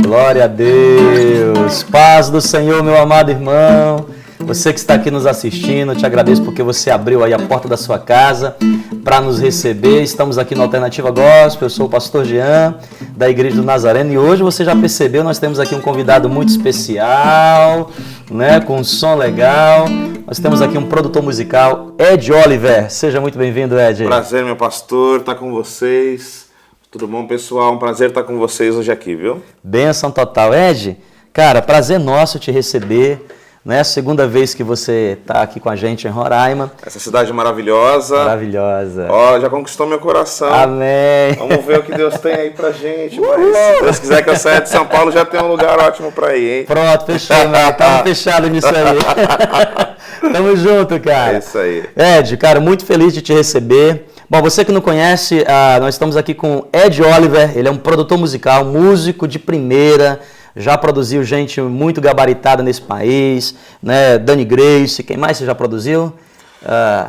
Glória a Deus. Paz do Senhor, meu amado irmão. Você que está aqui nos assistindo, eu te agradeço porque você abriu aí a porta da sua casa para nos receber. Estamos aqui no Alternativa Gospel, eu sou o pastor Jean, da Igreja do Nazareno, e hoje você já percebeu, nós temos aqui um convidado muito especial, né, com um som legal. Nós temos aqui um produtor musical, Ed Oliver. Seja muito bem-vindo, Ed. Prazer, meu pastor, estar com vocês. Tudo bom, pessoal? Um prazer estar com vocês hoje aqui, viu? Bênção total. Ed, cara, prazer nosso te receber. Né? Segunda vez que você está aqui com a gente em Roraima. Essa cidade maravilhosa. Maravilhosa. Ó, já conquistou meu coração. Amém. Vamos ver o que Deus tem aí pra gente. Mas, se Deus quiser que eu saia de São Paulo, já tem um lugar ótimo pra ir, hein? Pronto, fechou, né? Estamos fechados nisso aí. Tamo junto, cara. É isso aí. Ed, cara, muito feliz de te receber. Bom, você que não conhece, nós estamos aqui com Ed Oliver. Ele é um produtor musical, músico de primeira. Já produziu gente muito gabaritada nesse país, né? Danny Grace, quem mais você já produziu?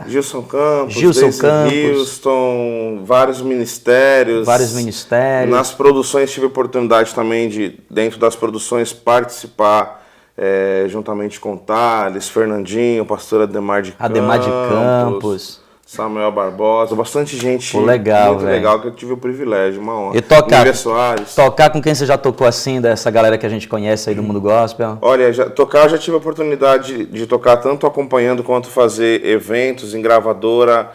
Gilson Campos, Gilson Campos, Houston, vários ministérios. Nas produções tive oportunidade também de, dentro das produções, participar juntamente com Thales, Fernandinho, pastor Ademar de Campos. Samuel Barbosa, bastante gente. Pô, legal, muito legal, que eu tive o privilégio, uma honra. E tocar com quem você já tocou assim, dessa galera que a gente conhece aí do mundo gospel? Olha, eu já tive a oportunidade de tocar tanto acompanhando quanto fazer eventos em gravadora,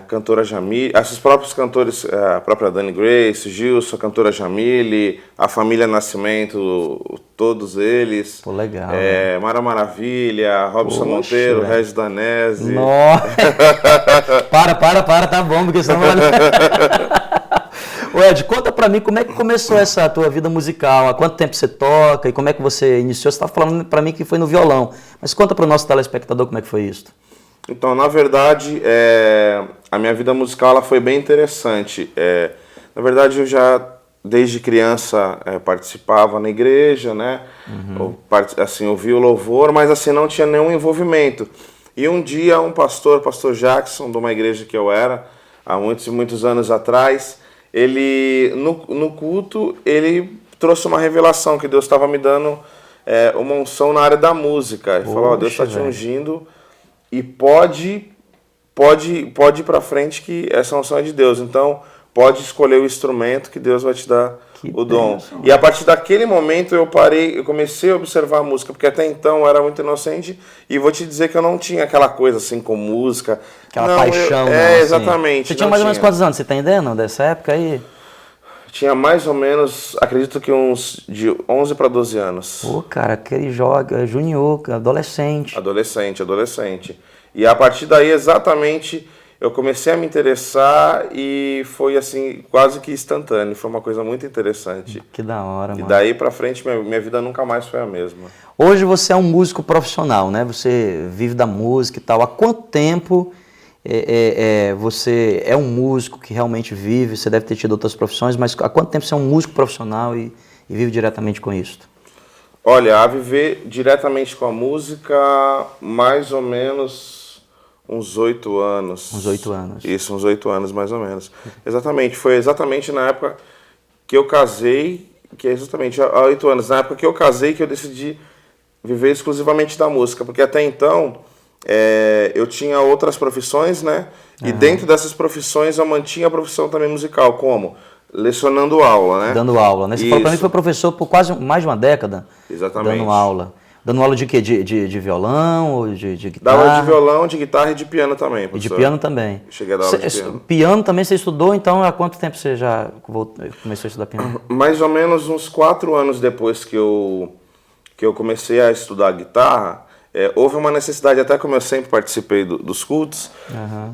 cantora Jamile, esses próprios cantores, a própria Danny Grace, Gilson, a cantora Jamile, a família Nascimento, todos eles. Pô, legal. Mara Maravilha, Robson Monteiro, Regis Danese. Nossa! para, tá bom, porque senão... Ô Ed, conta pra mim como é que começou essa tua vida musical, há quanto tempo você toca e como é que você iniciou? Você tá falando pra mim que foi no violão, mas conta pro nosso telespectador como é que foi isso. Então, na verdade, a minha vida musical ela foi bem interessante. Na verdade, eu já, desde criança, participava na igreja, né? Uhum. Assim, ouvia o louvor, mas assim, não tinha nenhum envolvimento. E um dia, um pastor Jackson, de uma igreja que eu era, há muitos e muitos anos atrás, ele, no culto, ele trouxe uma revelação que Deus estava me dando uma unção na área da música. Ele falou, Deus está te ungindo... E pode ir para frente que essa unção é de Deus. Então, pode escolher o instrumento que Deus vai te dar o dom. E a partir daquele momento eu comecei a observar a música, porque até então eu era muito inocente e vou te dizer que eu não tinha aquela coisa assim com música. Aquela paixão. Exatamente. Você tinha mais ou menos quantos anos? Você tá entendendo dessa época aí? Tinha mais ou menos, acredito que uns de 11 para 12 anos. Pô, cara, aquele junior, adolescente. Adolescente. E a partir daí, exatamente, eu comecei a me interessar e foi assim, quase que instantâneo. Foi uma coisa muito interessante. Que da hora, mano. E daí pra frente, minha vida nunca mais foi a mesma. Hoje você é um músico profissional, né? Você vive da música e tal. Há quanto tempo... você é um músico que realmente vive, você deve ter tido outras profissões, mas há quanto tempo você é um músico profissional e vive diretamente com isso? Olha, a viver diretamente com a música, mais ou menos uns 8 anos. Uns 8 anos. Isso, uns 8 anos mais ou menos. Exatamente, foi exatamente na época que eu casei, que é exatamente há 8 anos, na época que eu casei que eu decidi viver exclusivamente da música, porque até então... eu tinha outras profissões, né? Uhum. E dentro dessas profissões eu mantinha a profissão também musical, como? Lecionando aula, né? Dando aula, né? Você falou pra mim que foi professor por quase mais de uma década. Exatamente. Dando aula. Dando aula de quê? De violão ou de guitarra? Dava aula de violão, de guitarra e de piano também, professor. E de piano também. Cheguei a dar aula de piano. Piano também você estudou, então há quanto tempo você já começou a estudar piano? Mais ou menos uns 4 anos depois que eu comecei a estudar guitarra, houve uma necessidade, até como eu sempre participei dos cultos,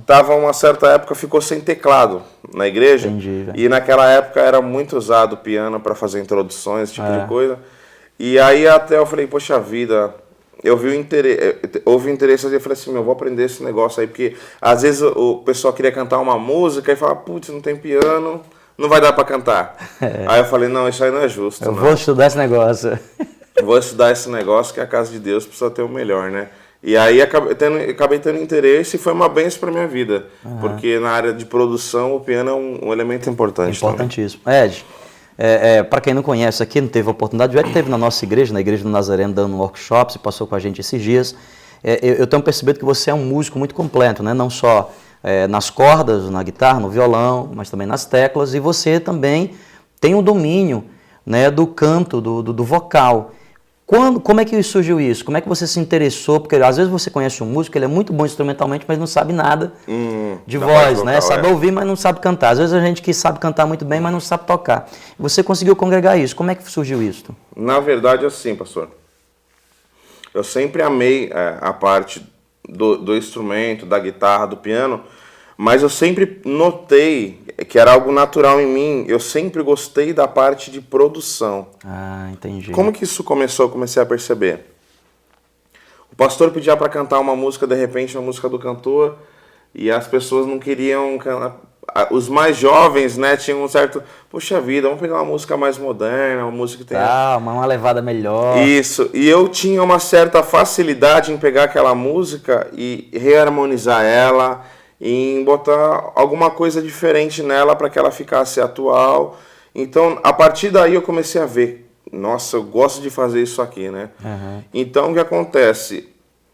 tava uma certa época, ficou sem teclado na igreja. Entendi, velho. E naquela época era muito usado o piano para fazer introduções, esse tipo de coisa. E aí até eu falei, poxa vida, houve interesse, eu falei assim, eu vou aprender esse negócio aí, porque às vezes o pessoal queria cantar uma música e fala, putz, não tem piano, não vai dar para cantar. Aí eu falei, não, isso aí não é justo. Eu vou estudar esse negócio. Vou estudar esse negócio, que a casa de Deus precisa ter o melhor, né? E aí acabei tendo interesse e foi uma bênção para minha vida. Porque na área de produção o piano é um elemento importante. Importantíssimo. Ed, Para quem não conhece aqui, não teve a oportunidade, o Ed esteve na nossa igreja, na Igreja do Nazareno, dando um workshop, você passou com a gente esses dias. Eu tenho percebido que você é um músico muito completo, né? Não só nas cordas, na guitarra, no violão, mas também nas teclas, e você também tem um domínio, né, do canto, do vocal. Como é que surgiu isso? Como é que você se interessou? Porque às vezes você conhece um músico, ele é muito bom instrumentalmente, mas não sabe nada de voz, né? Sabe ouvir, mas não sabe cantar. Às vezes a gente que sabe cantar muito bem, mas não sabe tocar. Você conseguiu congregar isso. Como é que surgiu isso? Na verdade, assim, pastor. Eu sempre amei a parte do instrumento, da guitarra, do piano, mas eu sempre notei que era algo natural em mim. Eu sempre gostei da parte de produção. Ah, entendi. Como que isso começou? Eu comecei a perceber. O pastor pedia para cantar uma música, de repente, uma música do cantor, e as pessoas não queriam cantar. Os mais jovens, né, tinham um certo... Poxa vida, vamos pegar uma música mais moderna, uma música que tem... uma levada melhor. Isso. E eu tinha uma certa facilidade em pegar aquela música e reharmonizar ela, em botar alguma coisa diferente nela para que ela ficasse atual. Então, a partir daí eu comecei a ver, nossa, eu gosto de fazer isso aqui, né? Uhum. Então, o que acontece?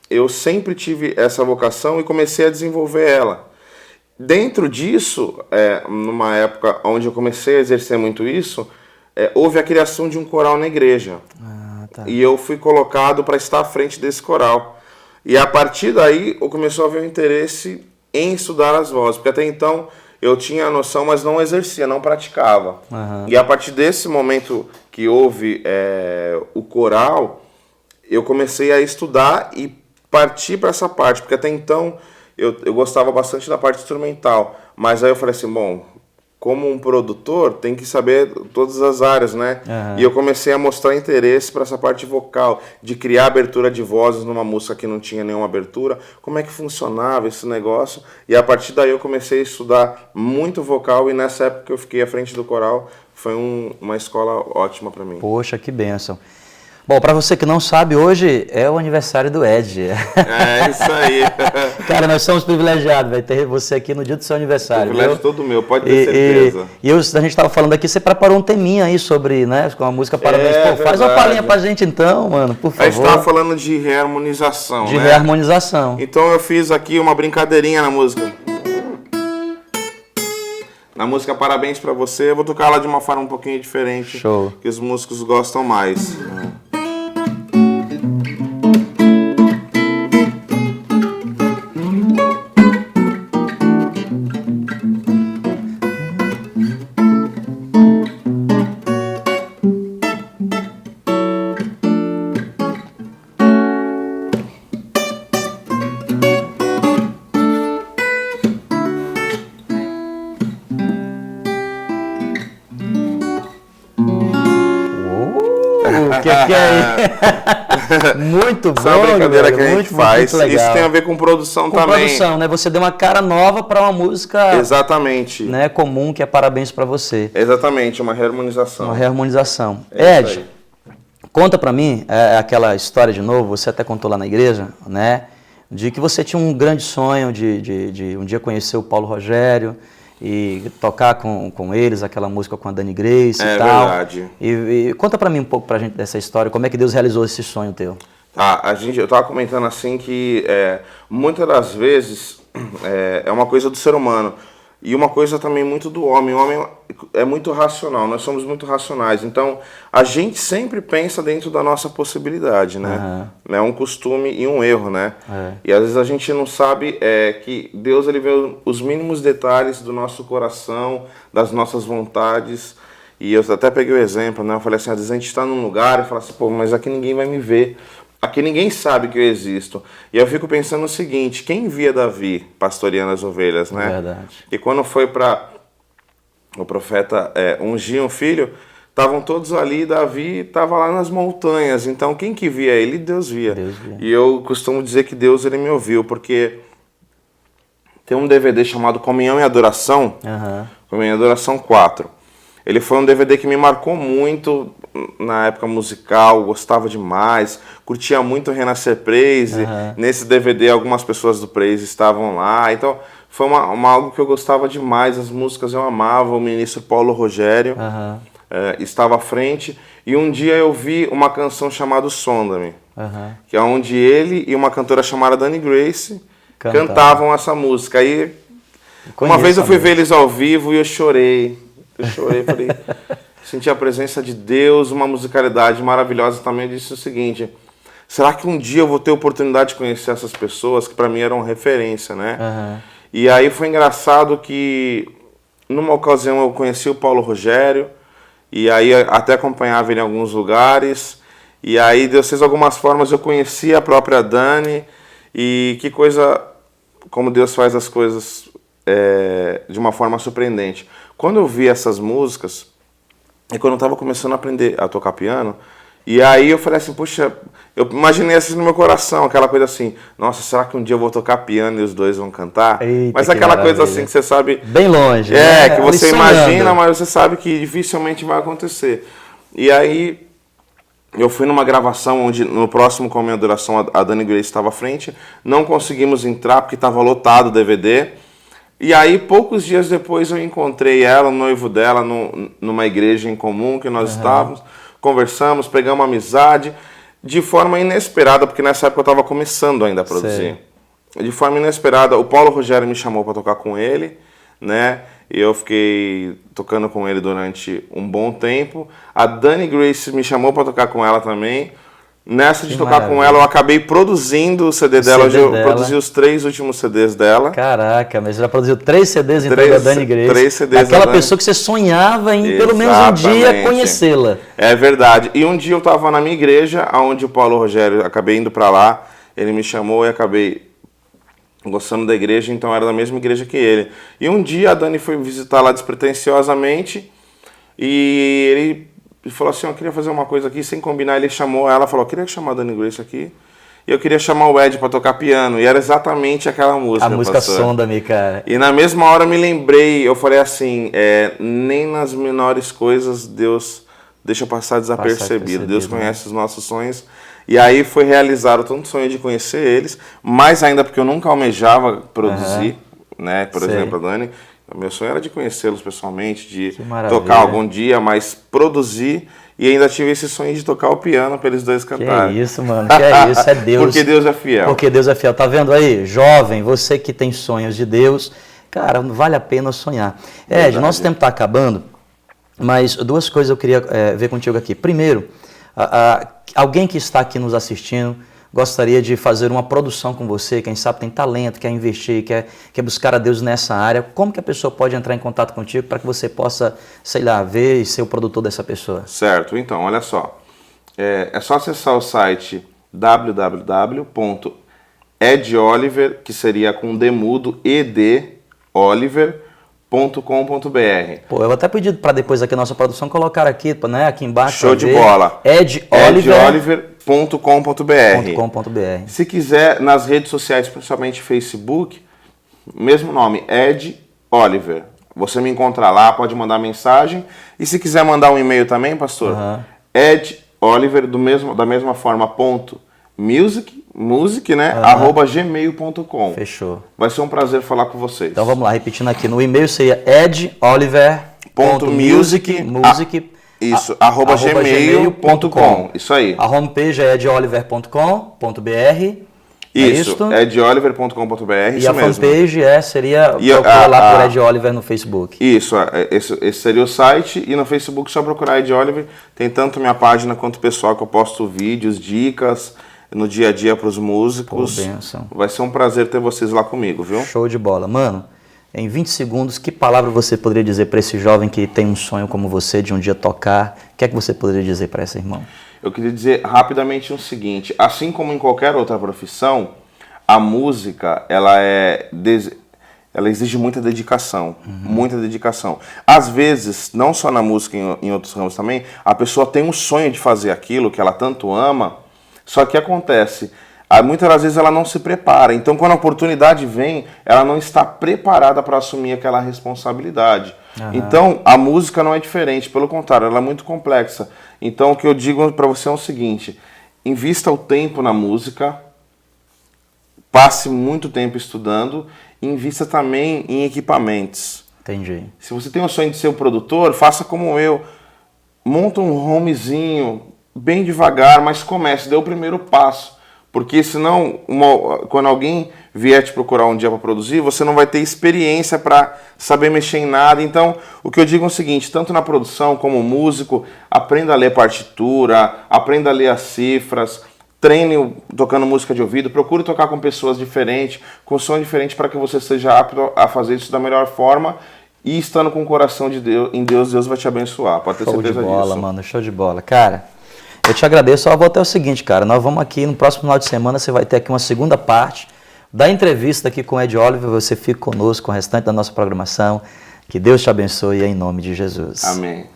Eu sempre tive essa vocação e comecei a desenvolver ela. Dentro disso, numa época onde eu comecei a exercer muito isso, houve a criação de um coral na igreja. Ah, tá. E eu fui colocado para estar à frente desse coral. E a partir daí, eu comecei a ver o interesse em estudar as vozes, porque até então eu tinha a noção, mas não exercia, não praticava. Uhum. E a partir desse momento que houve o coral, eu comecei a estudar e partir para essa parte, porque até então eu gostava bastante da parte instrumental, mas aí eu falei assim, bom, como um produtor, tem que saber todas as áreas, né? Uhum. E eu comecei a mostrar interesse para essa parte vocal, de criar abertura de vozes numa música que não tinha nenhuma abertura, como é que funcionava esse negócio. E a partir daí eu comecei a estudar muito vocal, e nessa época que eu fiquei à frente do coral, foi uma escola ótima para mim. Poxa, que bênção. Bom, para você que não sabe, hoje é o aniversário do Ed. É isso aí. Cara, nós somos privilegiados, vai ter você aqui no dia do seu aniversário. Privilégio todo meu, pode ter certeza. E a gente estava falando aqui, você preparou um teminha aí sobre, né, com a música Parabéns. Pô, faz uma palhinha pra gente então, mano, por favor. A gente estava falando de reharmonização, de reharmonização. Então eu fiz aqui uma brincadeirinha na música. Na música Parabéns pra você, eu vou tocar ela de uma forma um pouquinho diferente. Show. Que os músicos gostam mais. Que é muito bom. Essa é uma brincadeira que a gente muito, faz. Muito legal. Isso tem a ver com produção com também. Produção, né? Você deu uma cara nova para uma música. Exatamente. Né, comum, que é Parabéns para você. Exatamente, uma reharmonização. Uma reharmonização. É Ed, conta para mim aquela história de novo, você até contou lá na igreja, né? De que você tinha um grande sonho de um dia conhecer o Paulo Rogério e tocar com eles aquela música com a Dani Grace e tal. É verdade. E conta pra mim um pouco pra gente dessa história, como é que Deus realizou esse sonho teu? Tá, eu tava comentando assim que muitas das vezes é uma coisa do ser humano e uma coisa também muito do homem. O homem é muito racional, nós somos muito racionais. Então, a gente sempre pensa dentro da nossa possibilidade, né? É um costume e um erro, né? E às vezes a gente não sabe que Deus ele vê os mínimos detalhes do nosso coração, das nossas vontades. E eu até peguei o exemplo, né? Eu falei assim, às vezes a gente está num lugar e fala assim, pô, mas aqui ninguém vai me ver. Aqui ninguém sabe que eu existo. E eu fico pensando o seguinte, quem via Davi pastoreando as ovelhas, né? Verdade. E quando foi para o profeta ungir um filho, estavam todos ali, Davi estava lá nas montanhas. Então quem que via ele? Deus via. Deus via. E eu costumo dizer que Deus ele me ouviu, porque tem um DVD chamado Comunhão e Adoração, Comunhão e Adoração 4. Ele foi um DVD que me marcou muito na época musical, gostava demais, curtia muito o Renascer Praise. Nesse DVD algumas pessoas do Praise estavam lá, então foi algo que eu gostava demais, as músicas eu amava, o ministro Paulo Rogério. estava à frente, e um dia eu vi uma canção chamada Sonda-me, que é onde ele e uma cantora chamada Dani Grace cantavam essa música. Aí, uma vez eu fui ver eles ao vivo e eu chorei, falei, senti a presença de Deus, uma musicalidade maravilhosa. Também disse o seguinte: será que um dia eu vou ter a oportunidade de conhecer essas pessoas que para mim eram referência, né? E aí foi engraçado que numa ocasião eu conheci o Paulo Rogério, e aí até acompanhava ele em alguns lugares, e aí Deus fez algumas formas, eu conheci a própria Dani, e que coisa, como Deus faz as coisas de uma forma surpreendente. Quando eu vi essas músicas, e quando eu estava começando a aprender a tocar piano, e aí eu falei assim, puxa, eu imaginei assim no meu coração, aquela coisa assim, nossa, será que um dia eu vou tocar piano e os dois vão cantar? Eita, mas aquela coisa assim que você sabe... Bem longe. Né? Que você imagina, mas você sabe que dificilmente vai acontecer. E aí eu fui numa gravação onde no próximo Com a Minha Adoração a Dani Grace estava à frente, não conseguimos entrar porque estava lotado o DVD. E aí, poucos dias depois, eu encontrei ela, o noivo dela, numa igreja em comum que nós estávamos, conversamos, pegamos amizade, de forma inesperada, porque nessa época eu estava começando ainda a produzir. De forma inesperada, o Paulo Rogério me chamou para tocar com ele, né? E eu fiquei tocando com ele durante um bom tempo. A Dani Grace me chamou para tocar com ela também. Nessa de tocar com ela, eu acabei produzindo o CD dela. Hoje eu produzi os 3 últimos CDs dela. Caraca, mas você já produziu 3 CDs então da Dani Grace. 3 CDs Aquela pessoa que você sonhava em pelo menos um dia conhecê-la. É verdade. E um dia eu estava na minha igreja, onde o Paulo Rogério, acabei indo para lá, ele me chamou e acabei gostando da igreja, então era da mesma igreja que ele. E um dia a Dani foi visitar lá despretensiosamente e ele falou assim, eu queria fazer uma coisa aqui, sem combinar, ele chamou ela, falou, eu queria chamar a Dani Grace aqui, e eu queria chamar o Ed para tocar piano, e era exatamente aquela música. A música Sonda-me, cara. E na mesma hora eu me lembrei, eu falei assim, nem nas menores coisas Deus deixa passar desapercebido, Deus conhece os nossos sonhos, e aí foi realizado tanto o sonho de conhecer eles, mais ainda porque eu nunca almejava produzir, né, por exemplo, a Dani. O meu sonho era de conhecê-los pessoalmente, de tocar algum dia, mas produzir, e ainda tive esse sonho de tocar o piano para eles dois cantarem. Que isso, mano, que é isso, é Deus. Porque Deus é fiel. Porque Deus é fiel. Tá vendo aí? Jovem, você que tem sonhos de Deus, cara, vale a pena sonhar. Ed, nosso tempo está acabando, mas 2 coisas eu queria ver contigo aqui. Primeiro, alguém que está aqui nos assistindo, gostaria de fazer uma produção com você, quem sabe tem talento, quer investir, quer buscar a Deus nessa área, como que a pessoa pode entrar em contato contigo para que você possa, sei lá, ver e ser o produtor dessa pessoa? Certo, então, olha só, é só acessar o site www.edoliver, que seria com demudo, edoliver.com.br. Pô, eu vou até pedir para depois aqui a nossa produção colocar aqui, né, aqui embaixo. Show de bola. edoliver.com.br. Se quiser, nas redes sociais, principalmente Facebook, mesmo nome, Ed Oliver. Você me encontra lá, pode mandar mensagem. E se quiser mandar um e-mail também, pastor, Ed Oliver, da mesma forma, music, né, @gmail.com. Fechou. Vai ser um prazer falar com vocês. Então vamos lá, repetindo aqui. No e-mail seria edoliver.music. Isso, @gmail.com. Isso aí. A homepage é edoliver.com.br. Isso, edoliver.com.br. E a fanpage seria procurar lá por Ed Oliver no Facebook. Isso, esse seria o site. E no Facebook só procurar Ed Oliver. Tem tanto minha página quanto o pessoal que eu posto vídeos, dicas no dia a dia para os músicos. Pô, benção. Vai ser um prazer ter vocês lá comigo, viu? Show de bola. Mano, em 20 segundos, que palavra você poderia dizer para esse jovem que tem um sonho como você de um dia tocar? O que é que você poderia dizer para esse irmão? Eu queria dizer rapidamente o seguinte, assim como em qualquer outra profissão, a música, ela exige muita dedicação, muita dedicação. Às vezes, não só na música, em outros ramos também, a pessoa tem um sonho de fazer aquilo que ela tanto ama, só que acontece, muitas das vezes ela não se prepara. Então, quando a oportunidade vem, ela não está preparada para assumir aquela responsabilidade. Então, a música não é diferente, pelo contrário, ela é muito complexa. Então, o que eu digo para você é o seguinte, invista o tempo na música, passe muito tempo estudando e invista também em equipamentos. Entendi. Se você tem o sonho de ser o produtor, faça como eu. monta um homezinho bem devagar, mas comece, dê o primeiro passo. Porque senão, quando alguém vier te procurar um dia para produzir, você não vai ter experiência para saber mexer em nada. Então, o que eu digo é o seguinte, tanto na produção como músico, aprenda a ler partitura, aprenda a ler as cifras, treine tocando música de ouvido, procure tocar com pessoas diferentes, com som diferente, para que você seja apto a fazer isso da melhor forma. E estando com o coração de Deus, em Deus, Deus vai te abençoar. Pode ter certeza disso. Show de bola, mano. Show de bola. Cara, eu te agradeço. Só vou até o seguinte, cara. Nós vamos aqui, no próximo final de semana, você vai ter aqui uma segunda parte da entrevista aqui com o Ed Oliver. Você fica conosco com o restante da nossa programação. Que Deus te abençoe em nome de Jesus. Amém.